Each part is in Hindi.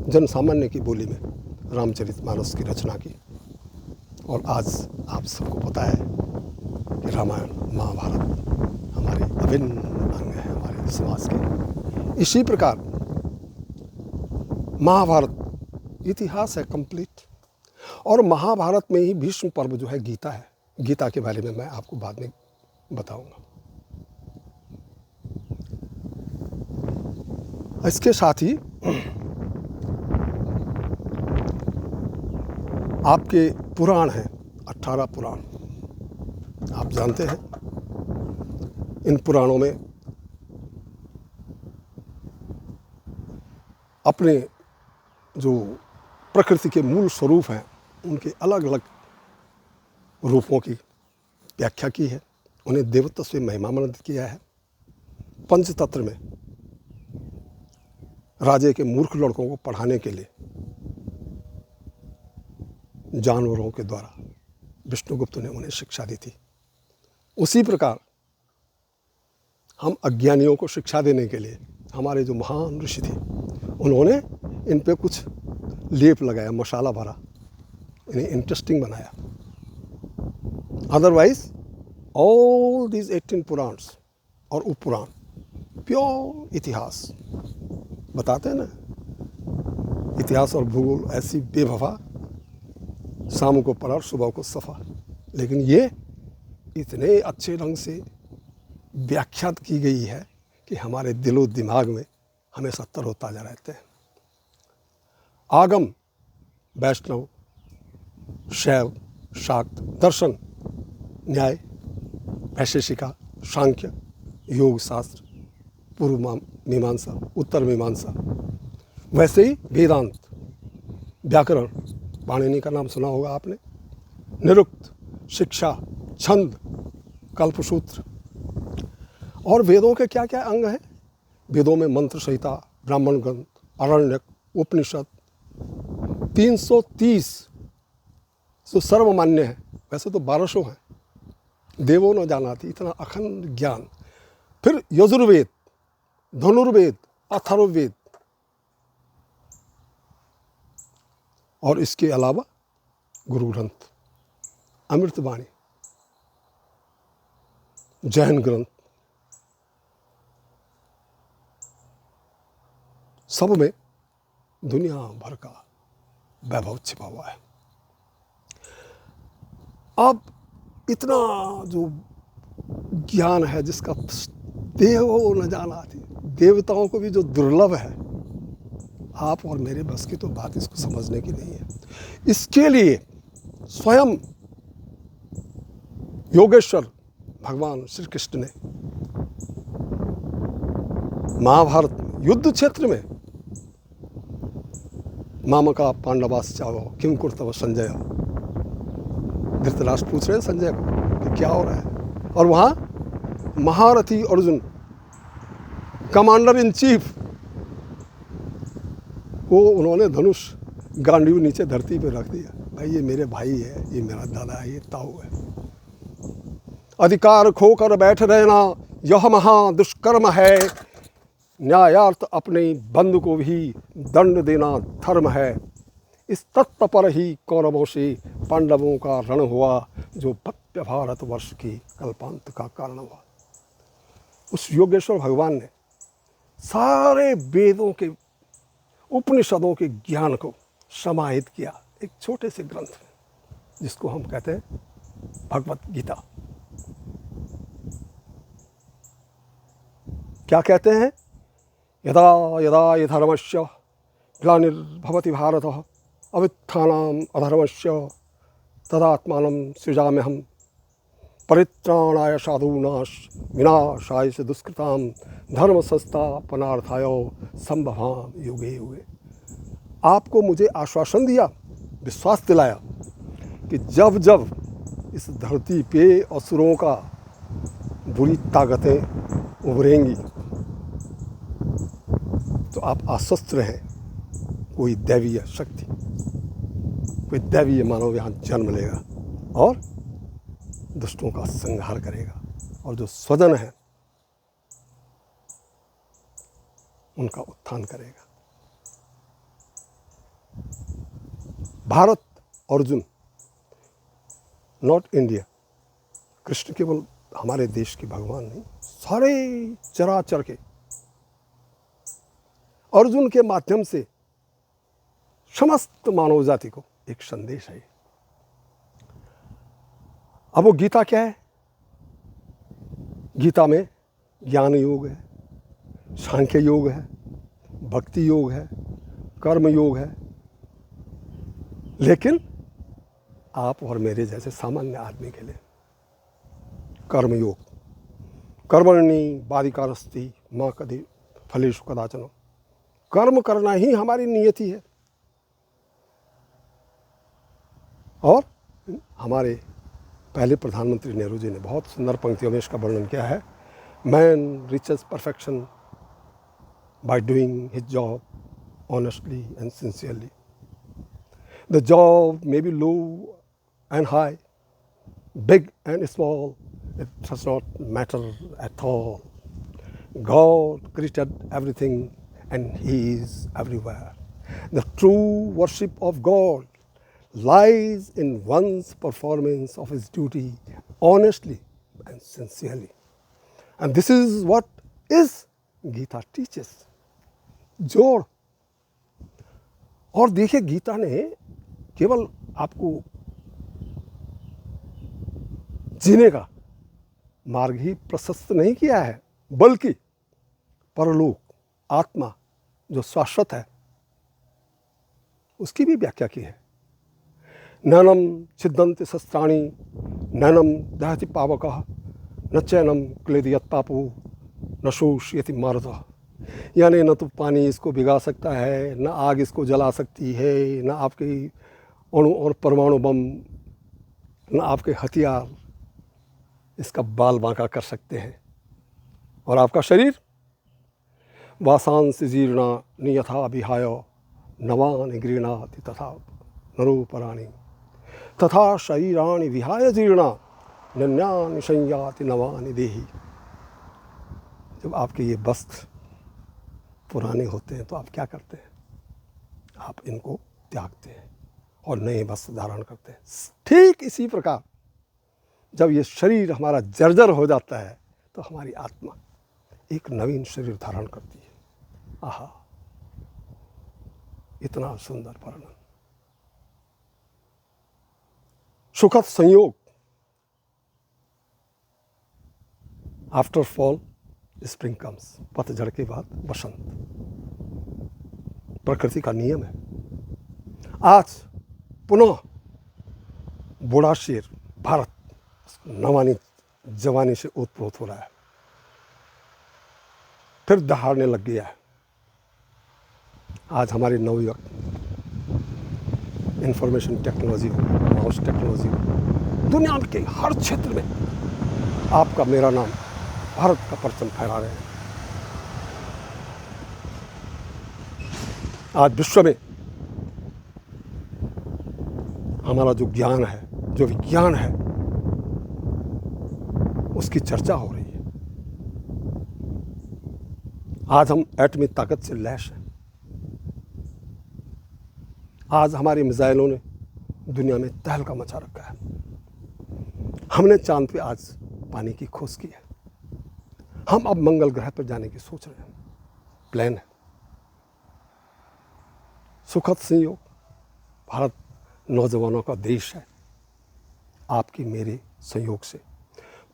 जन सामान्य की बोली में रामचरितमानस की रचना की। और आज आप सबको पता है कि रामायण महाभारत हमारे अभिन्न अंग हैं हमारे समाज के। इसी प्रकार महाभारत इतिहास है कंप्लीट, और महाभारत में ही भीष्म पर्व जो है गीता है। गीता के बारे में मैं आपको बाद में बताऊंगा। इसके साथ ही आपके पुराण हैं 18 पुराण, आप जानते हैं। इन पुराणों में अपने जो प्रकृति के मूल स्वरूप हैं उनके अलग अलग रूपों की व्याख्या की है, उन्हें देवत्व से महिमामंडित किया है। पंचतंत्र में राजे के मूर्ख लड़कों को पढ़ाने के लिए जानवरों के द्वारा विष्णुगुप्त ने उन्हें शिक्षा दी थी। उसी प्रकार हम अज्ञानियों को शिक्षा देने के लिए हमारे जो महान ऋषि थे उन्होंने इन पे कुछ लेप लगाया, मसाला भरा, इन्हें इंटरेस्टिंग बनाया। अदरवाइज ऑल दीज 18 पुराण्स और उपपुराण प्योर इतिहास बताते हैं ना। इतिहास और भूगोल ऐसी बेवफा, शाम को पढ़ा सुबह को सफ़ा, लेकिन ये इतने अच्छे ढंग से व्याख्यात की गई है कि हमारे दिलो दिमाग में हमेशा तरोताज़ा रहते हैं। आगम, वैष्णव, शैव, शाक्त, दर्शन, न्याय, वैशेषिका, सांख्य, योग शास्त्र, पूर्व मीमांसा, उत्तर मीमांसा, वैसे ही वेदांत, व्याकरण, पाणिनि का नाम सुना होगा आपने, निरुक्त, शिक्षा, छंद, कल्पसूत्र। और वेदों के क्या क्या अंग हैं? वेदों में मंत्र संहिता, ब्राह्मण ग्रंथ, आरण्यक, उपनिषद, 330 जो सर्वमान्य है, वैसे तो 1200 हैं। देवों न जानाति, इतना अखंड ज्ञान। फिर यजुर्वेद, धनुर्वेद, अथर्ववेद, और इसके अलावा गुरु ग्रंथ, अमृतवाणी, जैन ग्रंथ, सब में दुनिया भर का वैभव छिपा हुआ है। अब इतना जो ज्ञान है जिसका देवो न जाना थी, देवताओं को भी जो दुर्लभ है, आप और मेरे बस की तो बात इसको समझने की नहीं है। इसके लिए स्वयं योगेश्वर भगवान श्री कृष्ण ने महाभारत युद्ध क्षेत्र में मामका पांडवाश्चावो किम कुर्तव संजय, धृतराष्ट्र पूछ रहे हैं संजय को कि क्या हो रहा है, और वहाँ महारथी अर्जुन, कमांडर इन चीफ, वो उन्होंने धनुष गांडीव नीचे धरती पे रख दिया। भाई ये मेरे भाई है, ये मेरा दादा है, ये ताऊ है। अधिकार खोकर बैठ रहना यह महा दुष्कर्म है, न्यायार्थ अपने बंधु को भी दंड देना धर्म है। इस तत्व पर ही कौरवों से पांडवों का रण हुआ, जो भव्य भारतवर्ष की कल्पांत का कारण हुआ। उस योगेश्वर भगवान ने सारे वेदों के, उपनिषदों के ज्ञान को समाहित किया एक छोटे से ग्रंथ में, जिसको हम कहते हैं भगवत गीता। क्या कहते हैं? यदा यदा हि धर्मस्य ग्लानिर्भवति भारत अभ्युत्थानम् अधर्मस्य तदात्मानं सृजाम्यहम् परित्राणाय साधूनां विनाशाय च दुष्कृतां धर्म संस्थापनार्थाय संभवामि युगे युगे। आपको मुझे आश्वासन दिया, विश्वास दिलाया कि जब जब इस धरती पे असुरों का बुरी ताकतें उभरेंगी तो आप आश्वस्त रहें, कोई दैवीय शक्ति, कोई दैवीय मानव यहाँ जन्म लेगा और दुष्टों का संहार करेगा, और जो स्वजन है उनका उत्थान करेगा। Bharat, Arjun, not India. कृष्ण केवल हमारे देश के भगवान नहीं, सारे चराचर के। अर्जुन के माध्यम से समस्त मानव जाति को एक संदेश है। अब वो गीता क्या है? गीता में ज्ञान योग है, सांख्य योग है, भक्ति योग है, कर्म योग है। लेकिन आप और मेरे जैसे सामान्य आदमी के लिए कर्म योग, कर्मणि बाधिकारस्ति मां कदि फलेषु कदाचन। कर्म करना ही हमारी नियति है। और हमारे पहले प्रधानमंत्री नेहरू जी ने बहुत सुंदर पंक्तियों में इसका वर्णन किया है। Man reaches perfection by doing his job honestly and sincerely. The job may be low and high, big and small, it does not matter at all. God created everything and He is everywhere. The true worship of God lies in one's performance of his duty honestly and sincerely. And this is what is Gita teaches. जोड़। और देखिए, गीता ने केवल आपको जीने का मार्ग ही प्रशस्त नहीं किया है, बल्कि परलोक, आत्मा जो शाश्वत है, उसकी भी व्याख्या की है। नैनम छिद्दन्ति शस्त्राणि नैनम दहति पावकः न चैनम क्लेदि यत्पापो न शोषयति मारुतः। यानी न तो पानी इसको भिगा सकता है, न आग इसको जला सकती है, न आपके अणु और परमाणु बम, न आपके हथियार इसका बाल बांका कर सकते हैं। और आपका शरीर वासांसि जीर्णा नियथा विहाय नवानि गृह्णाति तथा नरोपराणि तथा शरीराणि विहाय जीर्णा नन्यानि संयाति नवानि देहि। जब आपके ये वस्त्र पुराने होते हैं तो आप क्या करते हैं? आप इनको त्यागते हैं और नए वस्त्र धारण करते हैं। ठीक इसी प्रकार जब ये शरीर हमारा जर्जर हो जाता है तो हमारी आत्मा एक नवीन शरीर धारण करती है। आहा, इतना सुंदर वर्णन। सुखद संयोग। After fall spring comes. पतझड़ के बाद बसंत, प्रकृति का नियम है। आज पुनः बूढ़ा शेर भारत नवानी जवानी से ओतप्रोत हो रहा है, फिर दहाड़ने लग गया है। आज हमारे नवयुवक इंफॉर्मेशन टेक्नोलॉजी हो, माउस टेक्नोलॉजी हो, दुनिया के हर क्षेत्र में आपका मेरा नाम, भारत का परचम फहरा रहे हैं। आज विश्व में हमारा जो ज्ञान है, जो विज्ञान है, उसकी चर्चा हो रही है। आज हम एटमी ताकत से लैस हैं। आज हमारी मिसाइलों ने दुनिया में तहलका मचा रखा है। हमने चांद पे आज पानी की खोज की है। हम अब मंगल ग्रह पर जाने की सोच रहे हैं, प्लान है। सुखद संयोग। भारत नौजवानों का देश है। आपकी मेरे संयोग से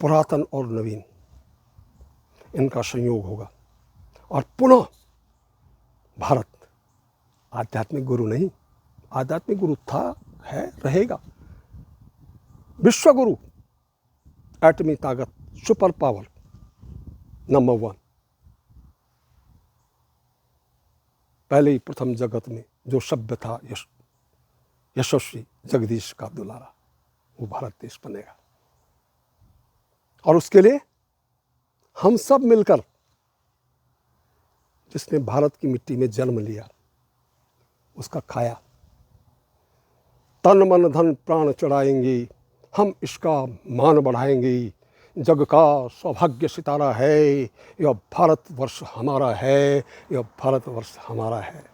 पुरातन और नवीन इनका संयोग होगा और पुनः भारत आध्यात्मिक गुरु नहीं, आध्यात्मिक गुरु था, है, रहेगा। विश्व गुरु, एटमी ताकत, सुपर पावर नंबर 1। पहले ही प्रथम जगत में जो सभ्य था, यशस्वी जगदीश का दुलारा, वो भारत देश बनेगा। और उसके लिए हम सब मिलकर, जिसने भारत की मिट्टी में जन्म लिया, उसका खाया, तन मन धन प्राण चढ़ाएंगे, हम इसका मान बढ़ाएंगे। जग का सौभाग्य सितारा है, यह भारतवर्ष हमारा है, यह भारतवर्ष हमारा है।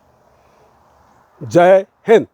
जय हिंद।